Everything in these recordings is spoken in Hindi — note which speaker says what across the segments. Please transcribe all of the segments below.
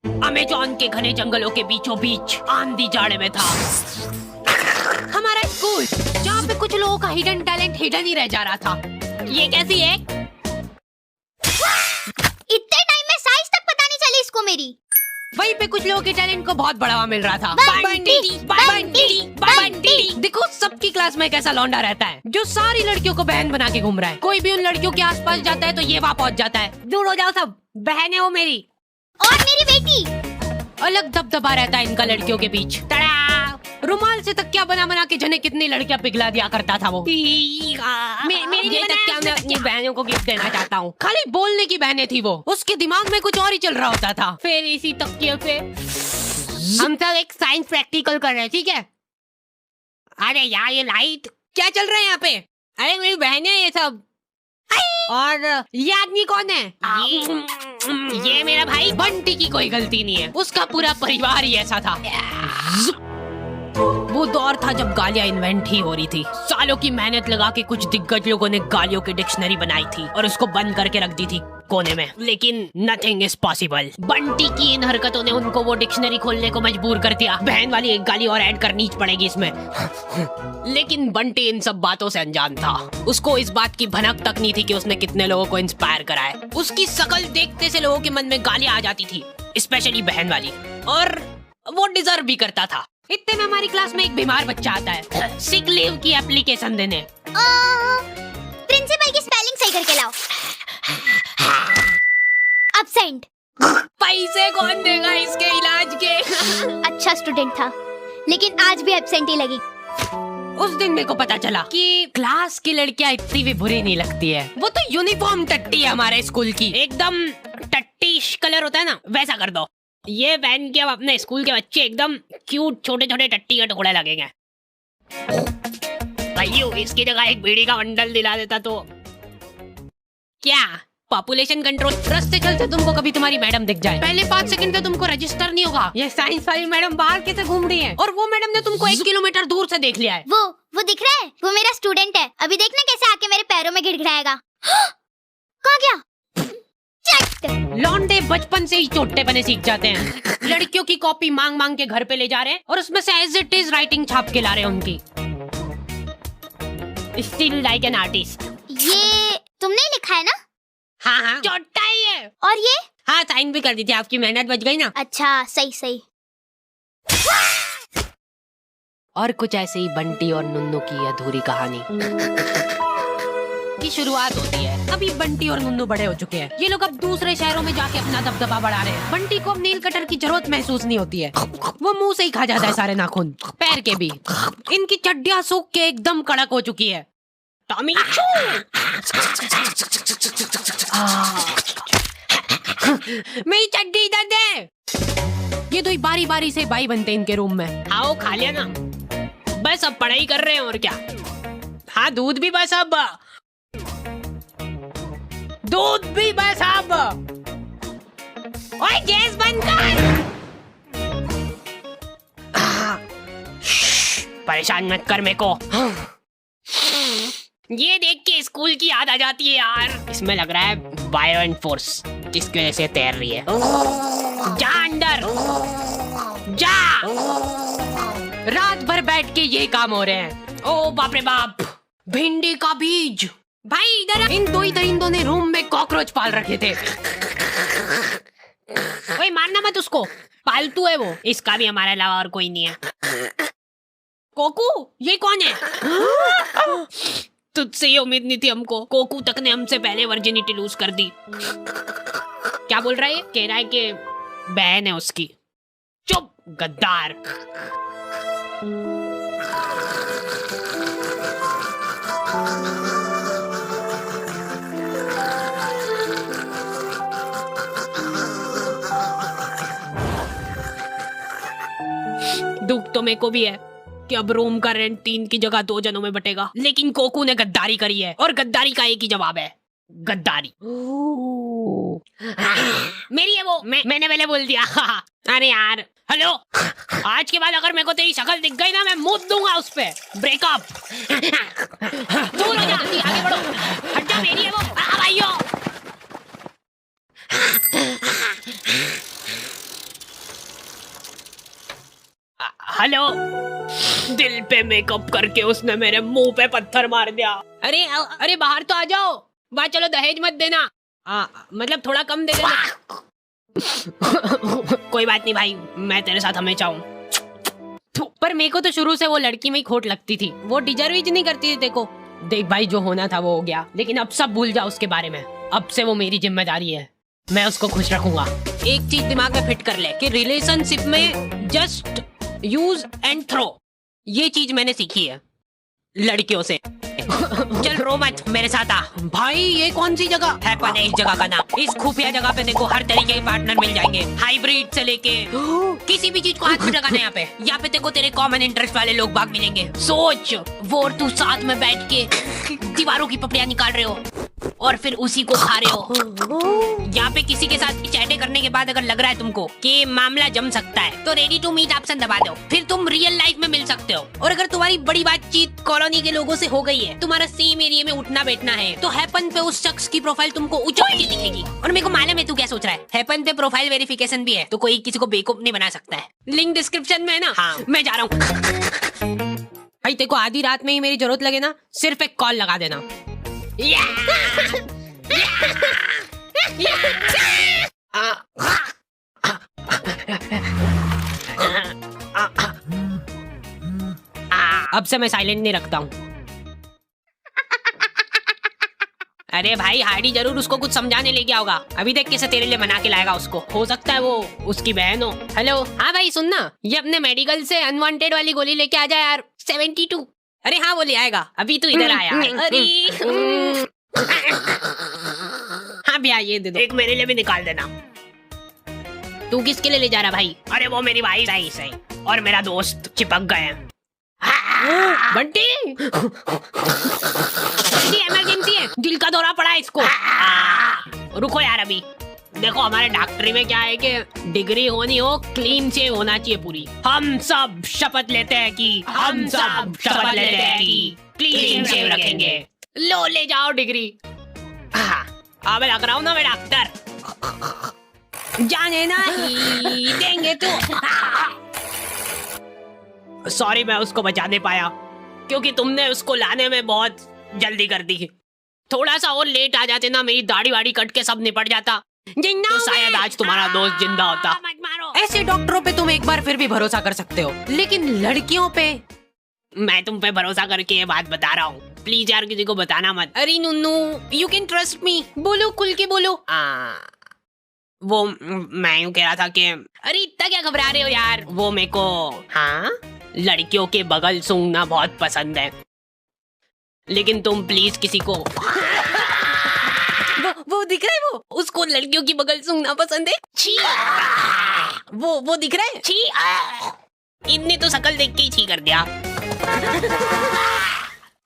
Speaker 1: अमेजोन के घने जंगलों के बीचों बीच आंधी जाड़े में था हमारा स्कूल, जहाँ पे कुछ लोगों का हिडन टैलेंट हिडन ही रह जा रहा था। ये कैसी है?
Speaker 2: इतने टाइम में साइज तक पता नहीं चली इसको मेरी।
Speaker 1: वहीं पे कुछ लोगों के टैलेंट को बहुत बढ़ावा मिल रहा था।
Speaker 2: बंटी।
Speaker 1: देखो सबकी क्लास में एक ऐसा लौंडा रहता है जो सारी लड़कियों को बहन बना के घूम रहा है। कोई भी उन लड़कियों के आसपास जाता है तो ये वहाँ पहुँच जाता है। दूर हो जाओ सब, बहन है वो मेरी।
Speaker 2: और मेरी बेटी।
Speaker 1: अलग दबदबा रहता है इनका लड़कियों के बीच। तड़ा! रुमाल से तकिया बना बना के जने कितनी लड़कियां पिघला दिया करता था वो।
Speaker 2: मेरी
Speaker 1: ये तकिया मैं अपनी बहनों को गिफ्ट देना चाहता हूँ। खाली बोलने की बहनें थी वो, उसके दिमाग में कुछ और ही चल रहा होता था। फिर इसी तकिए पे हम सब एक साइंस प्रैक्टिकल कर रहे हैं, ठीक है? अरे यार ये लाइट क्या चल रहा है यहाँ पे? अरे मेरी बहनें ये सब। और ये आदमी कौन है? ये मेरा भाई बंटी की कोई गलती नहीं है, उसका पूरा परिवार ही ऐसा था। वो दौर था जब गालियां इन्वेंट ही हो रही थी। सालों की मेहनत लगा के कुछ दिग्गज लोगों ने गालियों की डिक्शनरी बनाई थी और उसको बंद करके रख दी थी कोने में। लेकिन नथिंग इज पॉसिबल। बंटी की इन हरकतों ने उनको वो डिक्शनरी खोलने को मजबूर कर दिया। बहन वाली एक गाली और ऐड करनी पड़ेगी इसमें। लेकिन बंटी इन सब बातों से अनजान था। उसको इस बात की भनक तक नहीं थी कि उसने कितने लोगों को इंस्पायर करा है। उसकी शकल देखते से लोगों के मन में गालियां आ जाती थी, स्पेशली बहन वाली, और वो डिजर्व भी करता था। इतने में हमारी क्लास में एक बीमार बच्चा आता है सिक लीव की एप्लीकेशन देने।
Speaker 2: प्रिंसिपल की स्पेलिंग सही करके लाओ। एब्सेंट।
Speaker 1: पैसे कौन देगा इसके इलाज के?
Speaker 2: अच्छा स्टूडेंट था, लेकिन आज भी एब्सेंट ही लगी।
Speaker 1: उस दिन मेरे को पता चला कि क्लास की लड़कियां इतनी भी बुरी नहीं लगती है। वो तो यूनिफॉर्म टट्टी है हमारे स्कूल की, एकदम टट्टीश कलर होता है ना, वैसा कर दो। ये पहन के अब अपने स्कूल के बच्चे एकदम क्यूट छोटे छोटे टट्टी के टुकड़े लगेंगे। भाइयों इसकी जगह एक बीड़ी का बंडल दिला देता तो क्या? Population control. रास्ते चलते तुमको कभी तुम्हारी मैडम दिख जाए, पहले 5 सेकंड तक तुमको रजिस्टर नहीं होगा ये साइंस वाली मैडम बाहर कैसे घूम रही है, और वो मैडम ने तुमको 1 किलोमीटर दूर से देख लिया है।
Speaker 2: वो दिख रहा है? वो मेरा स्टूडेंट है। अभी देखना कैसे आके मेरे पैरों में गिड़गिड़ाएगा। कहाँ गया?
Speaker 1: लौंडे बचपन से ही चोटे बने सीख जाते हैं। लड़कियों की कॉपी मांग मांग के घर पे ले जा रहे हैं और उसमें से एज इट इज राइटिंग छाप के ला रहे हैं उनकी। Still like an artist.
Speaker 2: ये तुमने लिखा है ना?
Speaker 1: हाँ चोटा ही है।
Speaker 2: और ये?
Speaker 1: हाँ साइन भी कर दी थी, आपकी मेहनत बच गई ना।
Speaker 2: अच्छा सही।
Speaker 1: और कुछ ऐसे ही बंटी और नुन्नू की अधूरी कहानी की शुरुआत होती है। अभी बंटी और नुन्नू बड़े हो चुके हैं। ये लोग अब दूसरे शहरों में जाके अपना दबदबा बढ़ा रहे हैं। बंटी को अब नील कटर की जरूरत महसूस नहीं होती है, वो मुंह से ही खा जाता है सारे नाखून, पैर के भी। इनकी चड्डियां सूख के एकदम कड़क हो चुकी है। टॉमी मेरी चड्डी इधर दे। ये तो बारी बारी से भाई बनते इनके रूम में। आओ खा लिया ना, बस अब पढ़ाई कर रहे हैं और क्या। हाँ दूध भी बस अब, दूध भी बस अब। ओए गैस बंद कर। परेशान मत कर मेरे को। ये देख के स्कूल की याद आ जाती है यार। इसमें लग रहा है बायोन फोर्स, जिसकी वजह से तैर रही है। जा अंदर जा। रात भर बैठ के ये काम हो रहे हैं। ओ बाप रे बाप, भिंडी का बीज। भाई इधर इन दो ही दरिंदों ने रूम में कॉकरोच पाल रखे थे। ओए मारना मत उसको, पालतू है वो। इसका भी हमारे अलावा और कोई नहीं है। कोकू ये कौन है? तुझसे ये उम्मीद नहीं थी हमको। कोकू तक ने हमसे पहले वर्जिनिटी लूज कर दी। क्या बोल रहा है? कह रहा है कि बहन है उसकी। चुप गद्दार। दुख तो मेरे को भी है कि अब रूम का रेंट 3 की जगह 2 जनों में बटेगा, लेकिन कोकू ने गद्दारी करी है और गद्दारी का एक ही जवाब है, गद्दारी। मेरी है वो, मैंने पहले बोल दिया। अरे यार हेलो, आज के बाद अगर मेरे को तेरी शक्ल दिख गई ना, मैं मुंह दूंगा उस पे। ब्रेकअप। दूर हो जा, आगे बढ़ो, हट जा। मेरी है वो। भाइयों हेलो। दिल पे मेकअप करके उसने मेरे मुंह पे पत्थर मार दिया। अरे अरे बाहर तो आ जाओ। बाहर चलो, दहेज मत देना। मतलब थोड़ा कम दे देना। कोई बात नहीं भाई, मैं तेरे साथ हमेशा हूँ। पर मेरे को तो शुरू से वो लड़की में ही खोट लगती थी। वो डिजर्व ही नहीं करती थी देखो। देख भाई, जो होना था वो हो गया, लेकिन अब सब भूल जाओ उसके बारे में। अब से वो मेरी जिम्मेदारी है, मैं उसको खुश रखूंगा। एक चीज दिमाग में फिट कर ले कि रिलेशनशिप में जस्ट यूज एंड थ्रो, ये चीज मैंने सीखी है लड़कियों से। चल रो मत, मेरे साथ आ। भाई ये कौन सी जगह है? पता है इस जगह का नाम। इस खुफिया जगह पे देखो हर तरीके के पार्टनर मिल जाएंगे, हाइब्रिड से लेके किसी भी चीज को हाथ में लगाना। यहाँ पे देखो तेरे कॉमन इंटरेस्ट वाले लोग बाग मिलेंगे। सोच, वो और तू साथ में बैठ के दीवारों की पपड़ियां निकाल रहे हो और फिर उसी को खा रहे हो। यहाँ पे किसी के साथ चैटे करने के बाद अगर लग रहा है तुमको कि मामला जम सकता है, तो रेडी टू मीट ऑप्शन दबा दो, फिर तुम रियल लाइफ में मिल सकते हो। और अगर तुम्हारी बड़ी बातचीत कॉलोनी के लोगों से हो गई है, तुम्हारा सेम एरिया में उठना बैठना है, तो हैपन पे उस शख्स की प्रोफाइल तुमको ऊंची दिखेगी। और मेरे को मालूम है तू क्या सोच रहा है, हैपन पे प्रोफाइल वेरिफिकेशन भी है, तो कोई किसी को बेवकूफ नहीं बना सकता है। लिंक डिस्क्रिप्शन में है ना। हाँ, मैं जा रहा हूँ। भाई तेको आधी रात में ही मेरी जरूरत लगे ना, सिर्फ एक कॉल लगा देना। अब से मैं साइलेंट नहीं रखता हूँ। अरे भाई हार्डी जरूर उसको कुछ समझाने ले गया होगा। अभी देख कैसे तेरे लिए मना के लाएगा उसको। हो सकता है वो उसकी बहन हो। हेलो, हाँ भाई सुनना, ये अपने मेडिकल से अनवांटेड वाली गोली लेके आ जा यार। 72। अरे हाँ वो ले आएगा, अभी तू इधर आया। अरे हाँ भैया ये दे दो। एक मेरे लिए भी निकाल देना। तू किसके लिए ले जा रहा भाई? अरे वो मेरी भाई सही सही और मेरा दोस्त चिपक गए हैं। बंटी इमरजेंसी है, दिल का दौरा पड़ा है इसको। रुको यार, अभी देखो हमारे डॉक्टरी में क्या है कि डिग्री होनी हो, क्लीन शेव होना चाहिए पूरी। हम सब शपथ लेते हैं कि क्लीन शेव रखेंगे। लो ले जाओ डिग्री। अब लग रहा हूँ ना मैं डॉक्टर। जाने नहीं देंगे तो। सॉरी, मैं उसको बचा नहीं पाया क्योंकि तुमने उसको लाने में बहुत जल्दी कर दी। थोड़ा सा और लेट आ जाते ना, मेरी दाढ़ी वाड़ी कट के सब निपट जाता, तो शायद आज तुम्हारा दोस्त जिंदा होता। ऐसे डॉक्टरों पे तुम एक बार फिर भी भरोसा कर सकते हो, लेकिन लड़कियों पे मैं तुम पे भरोसा करके ये बात बता रहा हूँ। प्लीज यार किसी को बताना मत। अरे नुन्नू, यू कैन ट्रस्ट मी। बोलो, खुल के बोलो। वो मैं यूँ कह रहा था कि अरे इतना क्या घबरा रहे हो यार, वो मेरे को हाँ लड़कियों के बगल सूंघना बहुत पसंद है, लेकिन तुम प्लीज किसी को वो दिख रहा है, वो उसको लड़कियों की बगल सूंघना पसंद है। छी, वो दिख रहा है। छी, इनने तो शकल देख के ही छी कर दिया।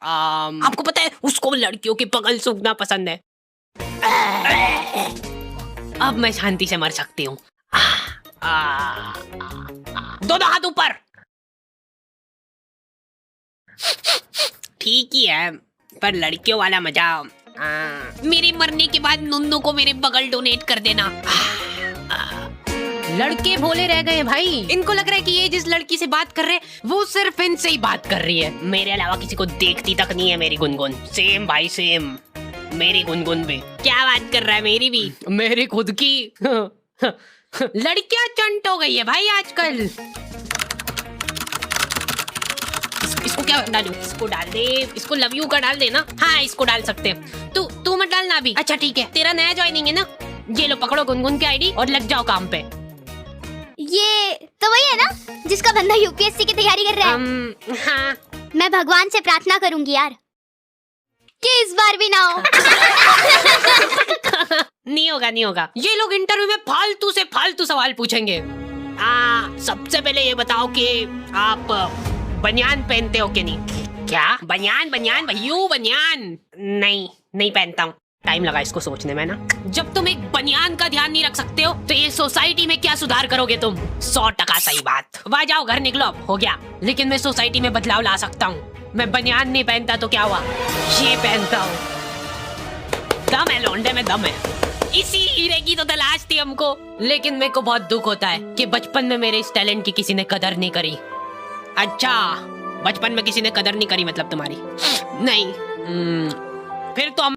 Speaker 1: आपको पता है उसको लड़कियों की बगल सूंघना पसंद है। अब मैं शांति से मर सकती हूँ। दोनों हाथ ऊपर। ठीक ही है, पर लड़कियों वाला मजा। मेरे मरने के बाद नुन्नू को मेरे बगल डोनेट कर देना। लड़के भोले रह गए भाई, इनको लग रहा है कि ये जिस लड़की से बात कर रहे हैं वो सिर्फ इनसे ही बात कर रही है, मेरे अलावा किसी को देखती तक नहीं है मेरी गुनगुन। सेम भाई सेम, मेरी गुनगुन भी। क्या बात कर रहा है, मेरी भी, मेरी खुद की। लड़कियां चंट हो गई है भाई आजकल। इसको क्या डालूं? इसको डाल दे, इसको लव यू का डाल दे ना। हाँ इसको डाल सकते हैं। तू मत डालना अभी। अच्छा ठीक है, तेरा नया ज्वाइनिंग है ना। ये लो पकड़ो गुनगुन की आईडी और लग जाओ काम पे।
Speaker 2: ये तो वही है ना जिसका बंदा यूपीएससी की तैयारी कर रहा है।
Speaker 1: हाँ।
Speaker 2: मैं भगवान से प्रार्थना करूंगी यार कि इस बार भी ना हो।
Speaker 1: नहीं होगा, नहीं होगा। ये लोग इंटरव्यू में फालतू से फालतू सवाल पूछेंगे। सबसे पहले ये बताओ कि आप बनियान पहनते हो कि नहीं? क्या बनियान? भैया बनियान नहीं पहनता हूँ। टाइम लगा इसको सोचने में ना। जब तुम एक बनियान का ध्यान नहीं रख सकते हो तो ये सोसाइटी में क्या सुधार करोगे तुम? 100% सही बात। वाह जाओ घर निकलो, अब हो गया। लेकिन मैं सोसाइटी में बदलाव ला सकता हूँ। मैं बनियान नहीं पहनता तो क्या हुआ, ये पहनता हूँ। दम है लौंडे में, दम है। इसी हीरे की तो तलाश थी हमको। लेकिन मेरे को बहुत दुख होता है कि बचपन में मेरे इस टैलेंट की किसी ने कदर नहीं करी। अच्छा, बचपन में किसी ने कदर नहीं करी मतलब तुम्हारी? नहीं। फिर तो हम